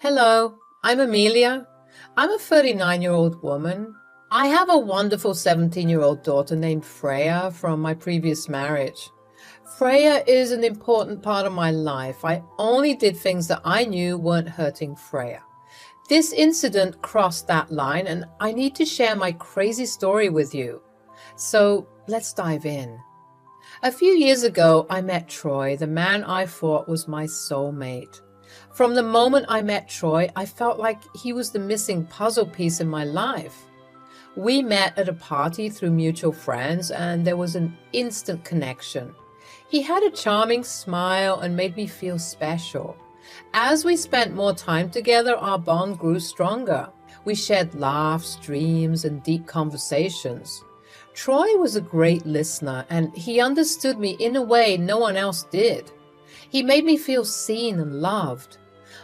Hello, I'm Amelia. I'm a 39-year-old woman. I have a wonderful 17-year-old daughter named Freya from my previous marriage. Freya is an important part of my life. I only did things that I knew weren't hurting Freya. This incident crossed that line, and I need to share my crazy story with you. So let's dive in. A few years ago, I met Troy, the man I thought was my soulmate. From the moment I met Troy, I felt like he was the missing puzzle piece in my life. We met at a party through mutual friends, and there was an instant connection. He had a charming smile and made me feel special. As we spent more time together, our bond grew stronger. We shared laughs, dreams, and deep conversations. Troy was a great listener, and he understood me in a way no one else did. He made me feel seen and loved.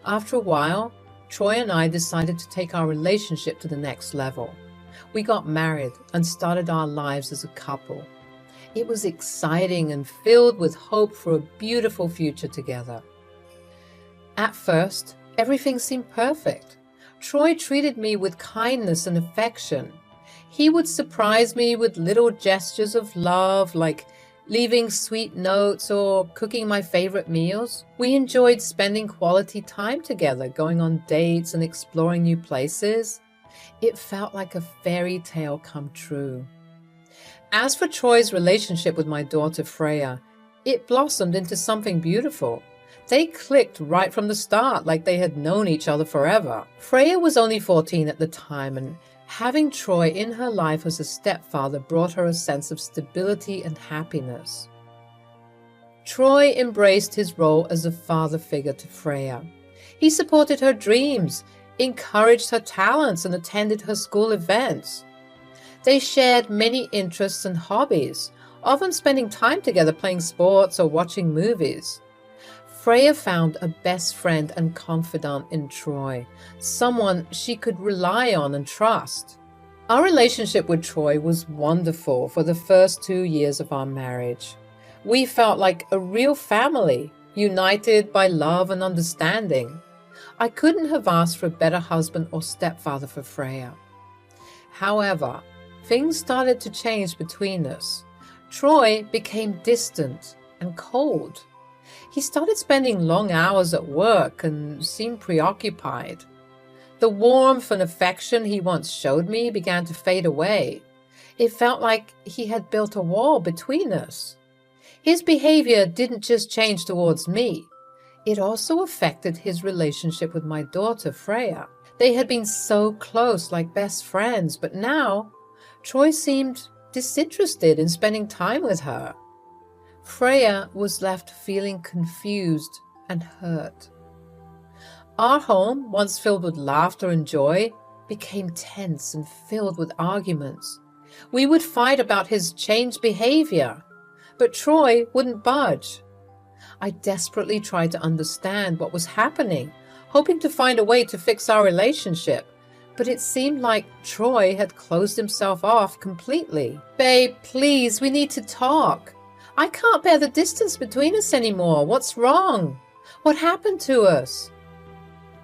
After a while, Troy and I decided to take our relationship to the next level. We got married and started our lives as a couple. It was exciting and filled with hope for a beautiful future together. At first, everything seemed perfect. Troy treated me with kindness and affection. He would surprise me with little gestures of love, like leaving sweet notes or cooking my favorite meals. We enjoyed spending quality time together, going on dates and exploring new places. It felt like a fairy tale come true. As for Troy's relationship with my daughter Freya, it blossomed into something beautiful. They clicked right from the start, like they had known each other forever. Freya was only 14 at the time, and having Troy in her life as a stepfather brought her a sense of stability and happiness. Troy embraced his role as a father figure to Freya. He supported her dreams, encouraged her talents, and attended her school events. They shared many interests and hobbies, often spending time together playing sports or watching movies. Freya found a best friend and confidant in Troy, someone she could rely on and trust. Our relationship with Troy was wonderful for the first 2 years of our marriage. We felt like a real family, united by love and understanding. I couldn't have asked for a better husband or stepfather for Freya. However, things started to change between us. Troy became distant and cold. He started spending long hours at work and seemed preoccupied. The warmth and affection he once showed me began to fade away. It felt like he had built a wall between us. His behavior didn't just change towards me. It also affected his relationship with my daughter, Freya. They had been so close, like best friends, but now Troy seemed disinterested in spending time with her. Freya was left feeling confused and hurt. Our home, once filled with laughter and joy, became tense and filled with arguments. We would fight about his changed behavior, but Troy wouldn't budge. I desperately tried to understand what was happening, hoping to find a way to fix our relationship, but it seemed like Troy had closed himself off completely. "Babe, please, we need to talk. I can't bear the distance between us anymore. What's wrong? What happened to us?"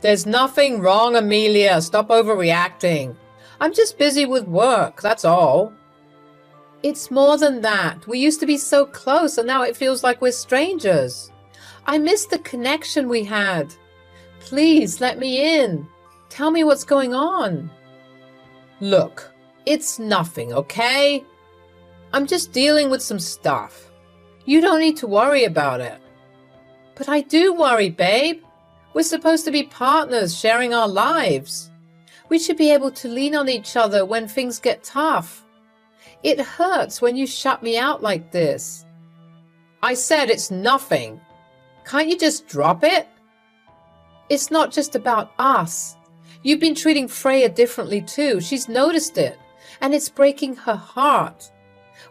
"There's nothing wrong, Amelia. Stop overreacting. I'm just busy with work, that's all." "It's more than that. We used to be so close, and now it feels like we're strangers. I miss the connection we had. Please let me in. Tell me what's going on." "Look, it's nothing, okay? I'm just dealing with some stuff. You don't need to worry about it." "But I do worry, babe. We're supposed to be partners, sharing our lives. We should be able to lean on each other when things get tough. It hurts when you shut me out like this." "I said it's nothing. Can't you just drop it?" "It's not just about us. You've been treating Freya differently too. She's noticed it, and it's breaking her heart.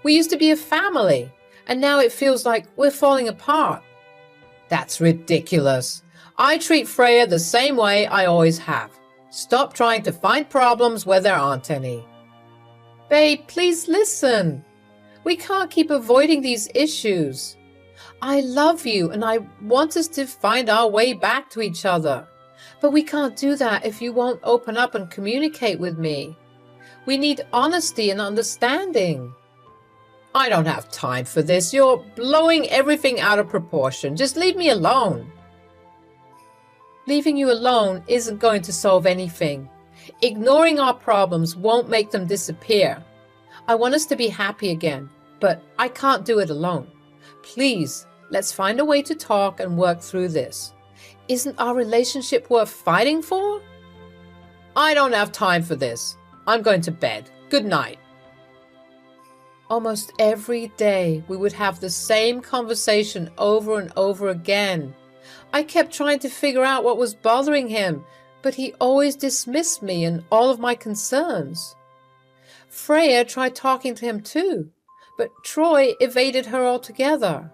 We used to be a family, and now it feels like we're falling apart." "That's ridiculous. I treat Freya the same way I always have. Stop trying to find problems where there aren't any." "Babe, please listen. We can't keep avoiding these issues. I love you, and I want us to find our way back to each other. But we can't do that if you won't open up and communicate with me. We need honesty and understanding. I don't have time for this. You're blowing everything out of proportion. Just leave me alone. Leaving you alone isn't going to solve anything. Ignoring our problems won't make them disappear. I want us to be happy again, but I can't do it alone. Please, let's find a way to talk and work through this. Isn't our relationship worth fighting for? I don't have time for this. I'm going to bed. Good night. Almost every day we would have the same conversation over and over again. I kept trying to figure out what was bothering him, but he always dismissed me and all of my concerns. Freya tried talking to him too, but Troy evaded her altogether.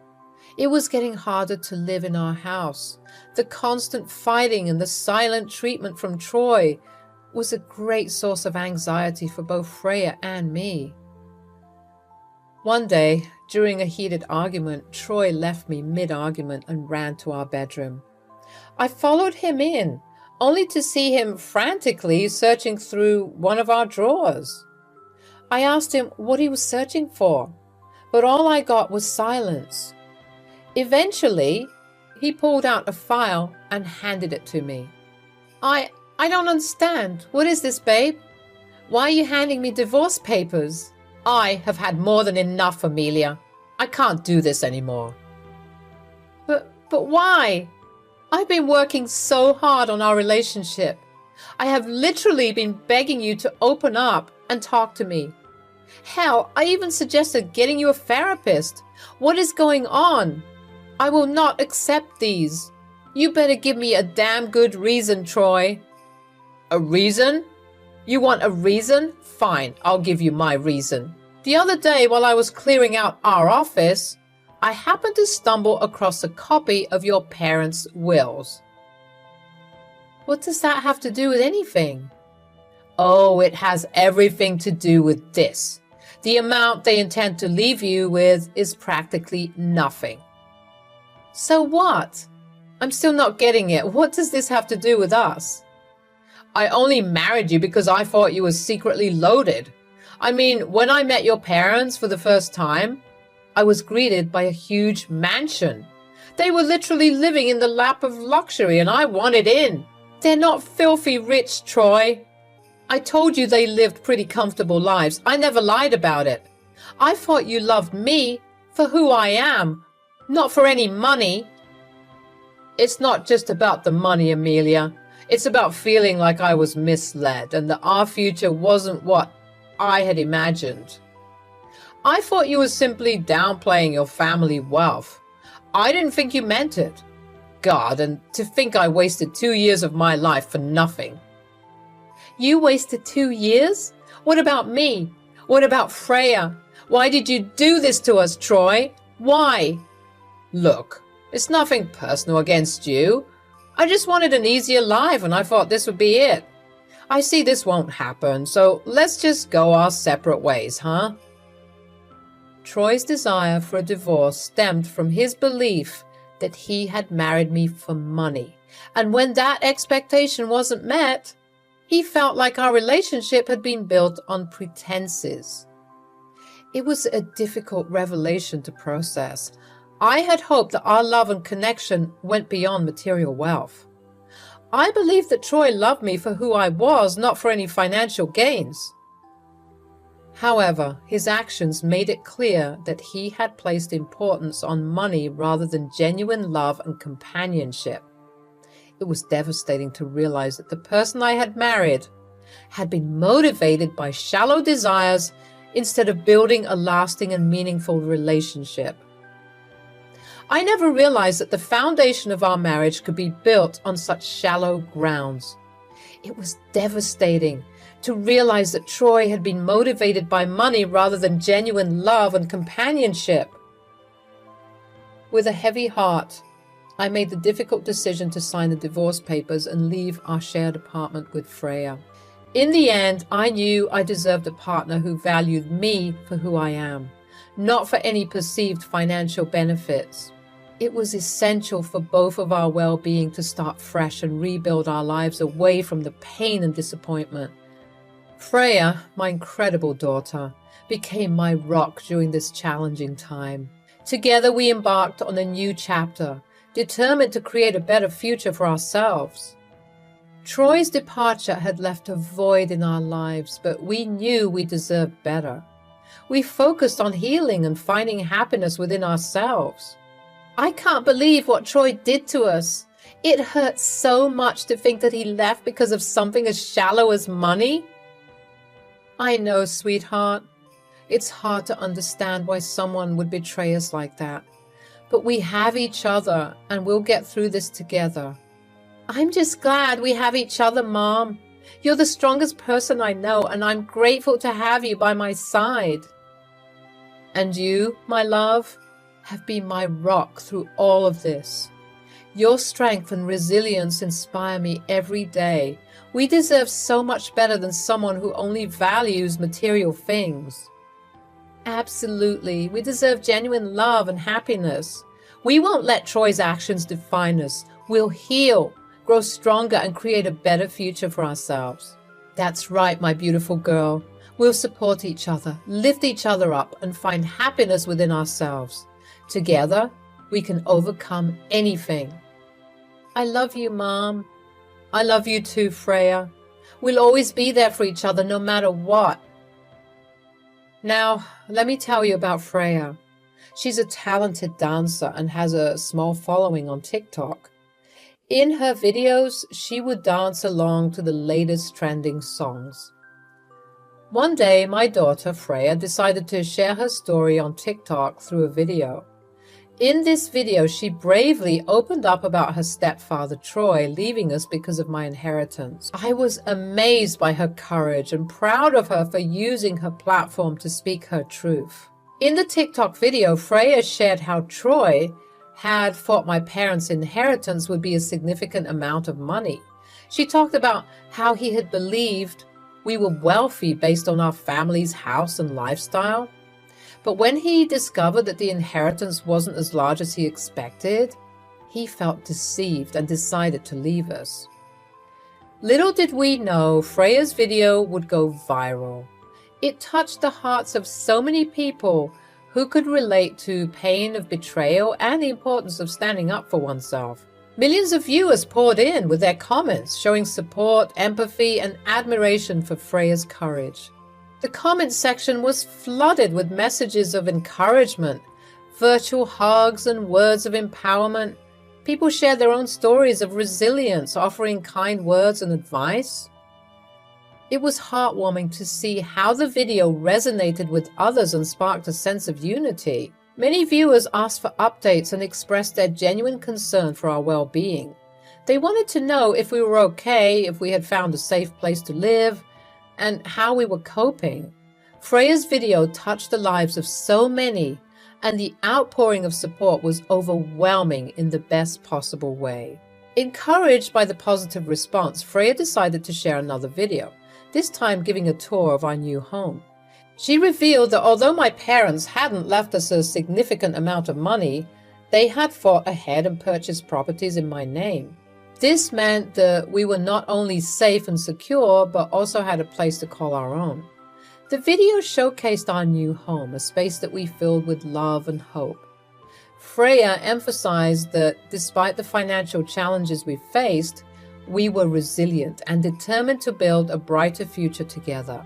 It was getting harder to live in our house. The constant fighting and the silent treatment from Troy was a great source of anxiety for both Freya and me. One day, during a heated argument, Troy left me mid-argument and ran to our bedroom. I followed him in, only to see him frantically searching through one of our drawers. I asked him what he was searching for, but all I got was silence. Eventually, he pulled out a file and handed it to me. I don't understand. What is this, babe? Why are you handing me divorce papers? I have had more than enough, Amelia. I can't do this anymore. But why? I've been working so hard on our relationship. I have literally been begging you to open up and talk to me. Hell, I even suggested getting you a therapist. What is going on? I will not accept these. You better give me a damn good reason, Troy. A reason? You want a reason? Fine, I'll give you my reason. The other day, while I was clearing out our office, I happened to stumble across a copy of your parents' wills. What does that have to do with anything? Oh, it has everything to do with this. The amount they intend to leave you with is practically nothing. So what? I'm still not getting it. What does this have to do with us? I only married you because I thought you were secretly loaded. I mean, when I met your parents for the first time, I was greeted by a huge mansion. They were literally living in the lap of luxury and I wanted in. They're not filthy rich, Troy. I told you they lived pretty comfortable lives. I never lied about it. I thought you loved me for who I am, not for any money. It's not just about the money, Amelia. It's about feeling like I was misled and that our future wasn't what I had imagined. I thought you were simply downplaying your family wealth. I didn't think you meant it. God, and to think I wasted 2 years of my life for nothing. You wasted 2 years? What about me? What about Freya? Why did you do this to us, Troy? Why? Look, it's nothing personal against you. I just wanted an easier life and I thought this would be it. I see this won't happen, so let's just go our separate ways, huh? Troy's desire for a divorce stemmed from his belief that he had married me for money. And when that expectation wasn't met, he felt like our relationship had been built on pretenses. It was a difficult revelation to process. I had hoped that our love and connection went beyond material wealth. I believed that Troy loved me for who I was, not for any financial gains. However, his actions made it clear that he had placed importance on money rather than genuine love and companionship. It was devastating to realize that the person I had married had been motivated by shallow desires instead of building a lasting and meaningful relationship. I never realized that the foundation of our marriage could be built on such shallow grounds. It was devastating to realize that Troy had been motivated by money rather than genuine love and companionship. With a heavy heart, I made the difficult decision to sign the divorce papers and leave our shared apartment with Freya. In the end, I knew I deserved a partner who valued me for who I am, not for any perceived financial benefits. It was essential for both of our well-being to start fresh and rebuild our lives away from the pain and disappointment. Freya, my incredible daughter, became my rock during this challenging time. Together we embarked on a new chapter, determined to create a better future for ourselves. Troy's departure had left a void in our lives, but we knew we deserved better. We focused on healing and finding happiness within ourselves. I can't believe what Troy did to us. It hurts so much to think that he left because of something as shallow as money. I know, sweetheart. It's hard to understand why someone would betray us like that. But we have each other, and we'll get through this together. I'm just glad we have each other, Mom. You're the strongest person I know, and I'm grateful to have you by my side. And you, my love, have been my rock through all of this. Your strength and resilience inspire me every day. We deserve so much better than someone who only values material things. Absolutely, we deserve genuine love and happiness. We won't let Troy's actions define us. We'll heal, grow stronger, and create a better future for ourselves. That's right, my beautiful girl. We'll support each other, lift each other up, and find happiness within ourselves. Together, we can overcome anything. I love you, Mom. I love you too, Freya. We'll always be there for each other no matter what. Now, let me tell you about Freya. She's a talented dancer and has a small following on TikTok. In her videos, she would dance along to the latest trending songs. One day, my daughter, Freya, decided to share her story on TikTok through a video. In this video, she bravely opened up about her stepfather, Troy, leaving us because of my inheritance. I was amazed by her courage and proud of her for using her platform to speak her truth. In the TikTok video, Freya shared how Troy had thought my parents' inheritance would be a significant amount of money. She talked about how he had believed we were wealthy based on our family's house and lifestyle. But when he discovered that the inheritance wasn't as large as he expected, he felt deceived and decided to leave us. Little did we know Freya's video would go viral. It touched the hearts of so many people who could relate to pain of betrayal and the importance of standing up for oneself. Millions of viewers poured in with their comments, showing support, empathy, and admiration for Freya's courage. The comment section was flooded with messages of encouragement, virtual hugs, and words of empowerment. People shared their own stories of resilience, offering kind words and advice. It was heartwarming to see how the video resonated with others and sparked a sense of unity. Many viewers asked for updates and expressed their genuine concern for our well-being. They wanted to know if we were okay, if we had found a safe place to live, and how we were coping. Freya's video touched the lives of so many, and the outpouring of support was overwhelming in the best possible way. Encouraged by the positive response, Freya decided to share another video, this time giving a tour of our new home. She revealed that although my parents hadn't left us a significant amount of money, they had fought ahead and purchased properties in my name. This meant that we were not only safe and secure, but also had a place to call our own. The video showcased our new home, a space that we filled with love and hope. Freya emphasized that despite the financial challenges we faced, we were resilient and determined to build a brighter future together.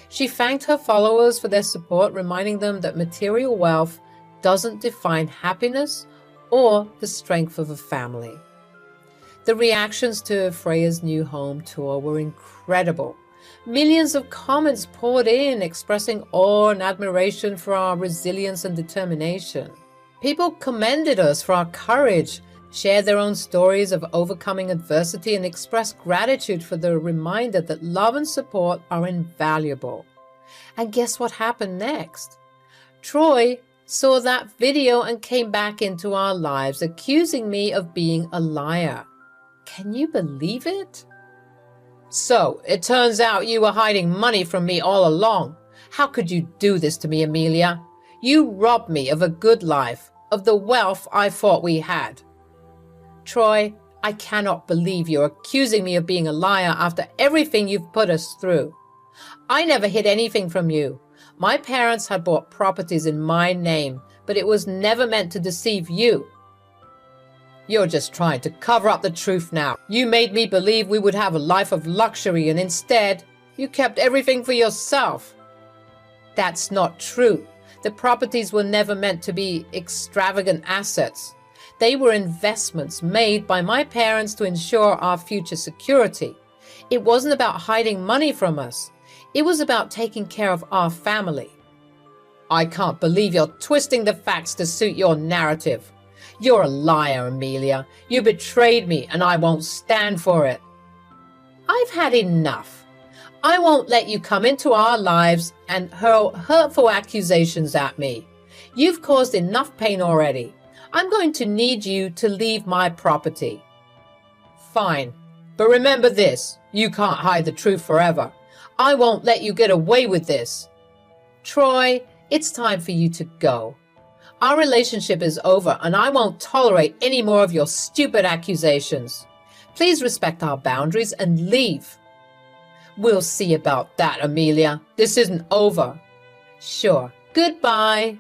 She thanked her followers for their support, reminding them that material wealth doesn't define happiness or the strength of a family. The reactions to Freya's new home tour were incredible. Millions of comments poured in, expressing awe and admiration for our resilience and determination. People commended us for our courage, shared their own stories of overcoming adversity, and expressed gratitude for the reminder that love and support are invaluable. And guess what happened next? Troy saw that video and came back into our lives, accusing me of being a liar. Can you believe it? So, it turns out you were hiding money from me all along. How could you do this to me, Amelia? You robbed me of a good life, of the wealth I thought we had. Troy, I cannot believe you're accusing me of being a liar after everything you've put us through. I never hid anything from you. My parents had bought properties in my name, but it was never meant to deceive you. You're just trying to cover up the truth now. You made me believe we would have a life of luxury, and instead, you kept everything for yourself. That's not true. The properties were never meant to be extravagant assets. They were investments made by my parents to ensure our future security. It wasn't about hiding money from us. It was about taking care of our family. I can't believe you're twisting the facts to suit your narrative. You're a liar, Amelia. You betrayed me, and I won't stand for it. I've had enough. I won't let you come into our lives and hurl hurtful accusations at me. You've caused enough pain already. I'm going to need you to leave my property. Fine, but remember this, you can't hide the truth forever. I won't let you get away with this. Troy, it's time for you to go. Our relationship is over, and I won't tolerate any more of your stupid accusations. Please respect our boundaries and leave. We'll see about that, Amelia. This isn't over. Sure. Goodbye.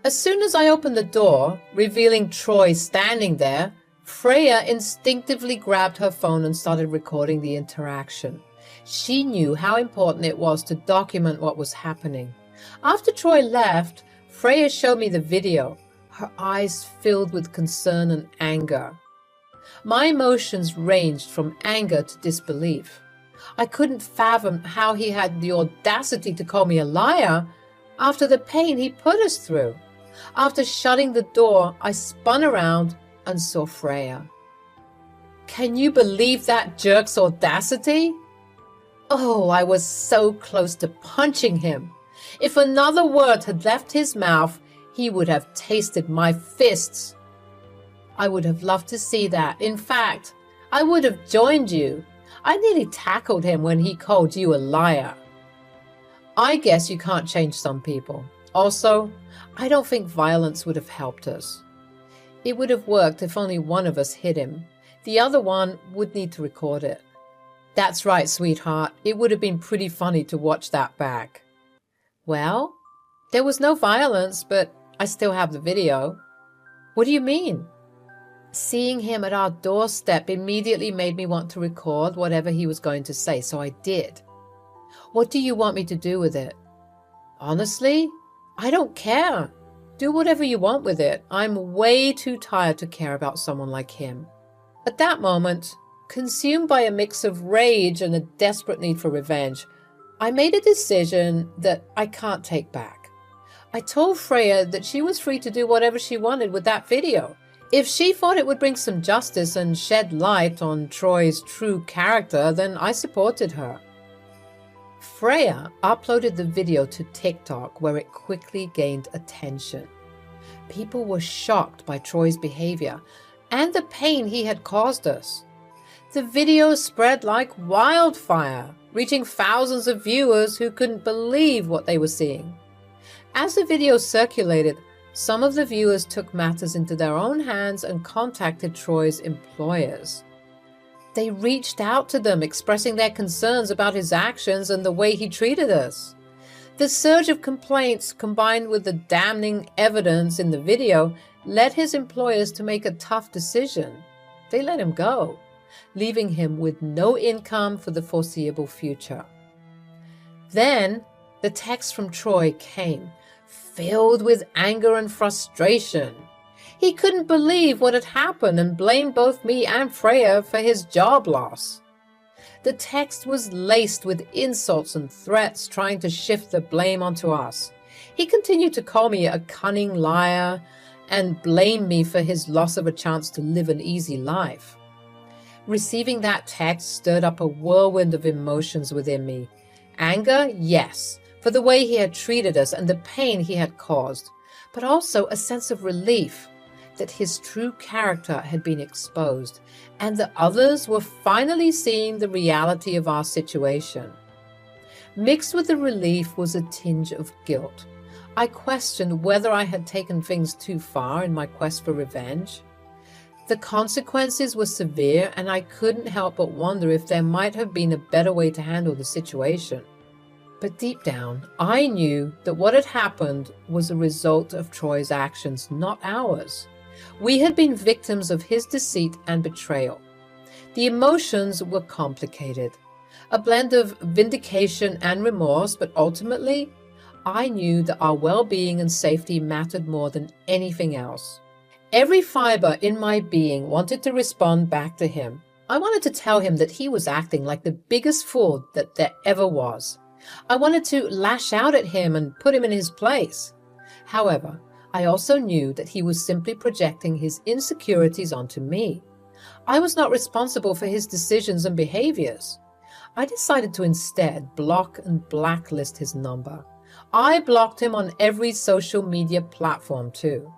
As soon as I opened the door, revealing Troy standing there, Freya instinctively grabbed her phone and started recording the interaction. She knew how important it was to document what was happening. After Troy left, Freya showed me the video, her eyes filled with concern and anger. My emotions ranged from anger to disbelief. I couldn't fathom how he had the audacity to call me a liar after the pain he put us through. After shutting the door, I spun around and saw Freya. Can you believe that jerk's audacity? Oh, I was so close to punching him. If another word had left his mouth, he would have tasted my fists. I would have loved to see that. In fact, I would have joined you. I nearly tackled him when he called you a liar. I guess you can't change some people. Also, I don't think violence would have helped us. It would have worked if only one of us hit him. The other one would need to record it. That's right, sweetheart. It would have been pretty funny to watch that back. Well, there was no violence, but I still have the video. What do you mean? Seeing him at our doorstep immediately made me want to record whatever he was going to say, so I did. What do you want me to do with it? Honestly, I don't care. Do whatever you want with it. I'm way too tired to care about someone like him. At that moment, consumed by a mix of rage and a desperate need for revenge, I made a decision that I can't take back. I told Freya that she was free to do whatever she wanted with that video. If she thought it would bring some justice and shed light on Troy's true character, then I supported her. Freya uploaded the video to TikTok, where it quickly gained attention. People were shocked by Troy's behavior and the pain he had caused us. The video spread like wildfire, reaching thousands of viewers who couldn't believe what they were seeing. As the video circulated, some of the viewers took matters into their own hands and contacted Troy's employers. They reached out to them, expressing their concerns about his actions and the way he treated us. The surge of complaints, combined with the damning evidence in the video, led his employers to make a tough decision. They let him go, leaving him with no income for the foreseeable future. Then, the text from Troy came, filled with anger and frustration. He couldn't believe what had happened and blamed both me and Freya for his job loss. The text was laced with insults and threats, trying to shift the blame onto us. He continued to call me a cunning liar and blame me for his loss of a chance to live an easy life. Receiving that text stirred up a whirlwind of emotions within me. Anger, yes, for the way he had treated us and the pain he had caused, but also a sense of relief that his true character had been exposed and that others were finally seeing the reality of our situation. Mixed with the relief was a tinge of guilt. I questioned whether I had taken things too far in my quest for revenge. The consequences were severe, and I couldn't help but wonder if there might have been a better way to handle the situation. But deep down, I knew that what had happened was a result of Troy's actions, not ours. We had been victims of his deceit and betrayal. The emotions were complicated, a blend of vindication and remorse, but ultimately, I knew that our well-being and safety mattered more than anything else. Every fiber in my being wanted to respond back to him. I wanted to tell him that he was acting like the biggest fool that there ever was. I wanted to lash out at him and put him in his place. However, I also knew that he was simply projecting his insecurities onto me. I was not responsible for his decisions and behaviors. I decided to instead block and blacklist his number. I blocked him on every social media platform too.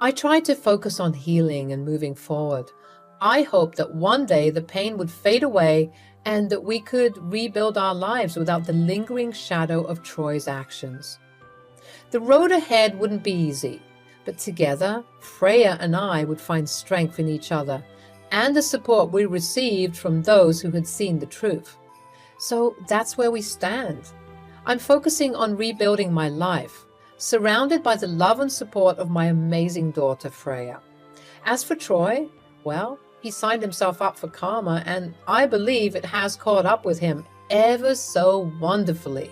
I tried to focus on healing and moving forward. I hoped that one day the pain would fade away and that we could rebuild our lives without the lingering shadow of Troy's actions. The road ahead wouldn't be easy, but together, Freya and I would find strength in each other and the support we received from those who had seen the truth. So that's where we stand. I'm focusing on rebuilding my life, surrounded by the love and support of my amazing daughter, Freya. As for Troy, well, he signed himself up for karma, and I believe it has caught up with him ever so wonderfully.